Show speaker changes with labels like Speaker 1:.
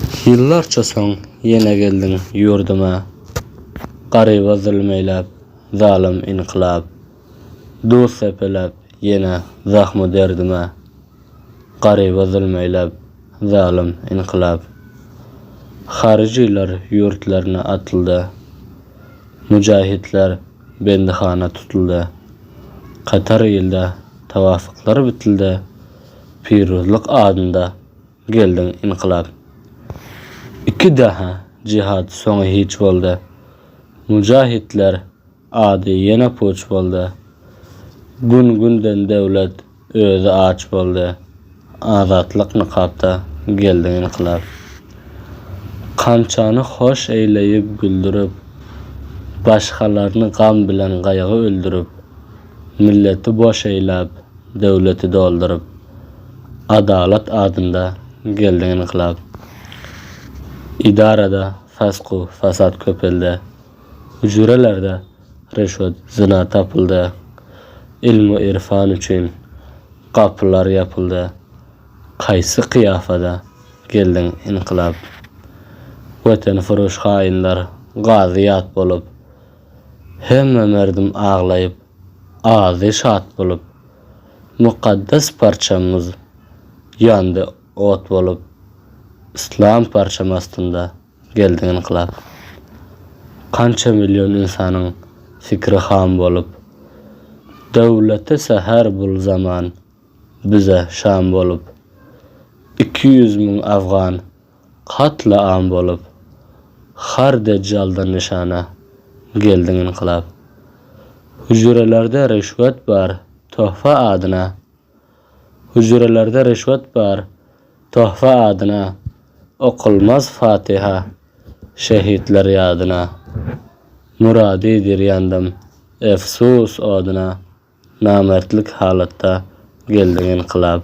Speaker 1: Yıllarça soň ýene geldiň ýurduma. Garyba zulmeýläp, zalim inqilab. Dost sepeläp, ýene zahmy derdime. Garyba zulmeýläp, zalim inqilab. Harijiler ýurtlaryna atyldy. Müjahitler bendihana tutuldy. Qatar ýylda tawafuklar bitildi. Piruzlyk adynda geldiň inqilab. İki daha jihad soňy hiç boldy. Müjahitler ady ýene poç boldy. Gün-günden döwlet özü aç boldy. Azatlyk niqabda geldiň inqilab. Kançany hoş eýleyip güldürüp, başgalaryny gam bilen gaýgy öldürüp, milleti boş eýläp, döwleti doldurup, adalat adynda geldiň inqilab. İdarada fasqu fasat köpeldi. Hüjrelerde reşwet zina tapyldy. Ilmi irfan üçin gapylar ýapyldy. Kaýsy kıyafada geldiň inqilab. Weten furuş haýynlar gaziýat bolup, hemme merdim aglaýyp, azy şat bolup, mukaddes parçamyz ýandy ot bolup, İslam parçam astynda geldiň inqilab. Kança milyon insanyň fikri ham bolup, döwlete seher bul zaman bize şam bolup, 200 000 Afgan katla am bolup, har decjaldan nişana geldiň inqilab. Hüjrelerde reşwet bar, tohfa adyna. Hüjrelerde reşwet bar, tohfa adyna. Okulmaz Fatiha şehitler ýadyna. Muradidir ýandym efsus adyna. Namertlik halatda geldiň inqilab.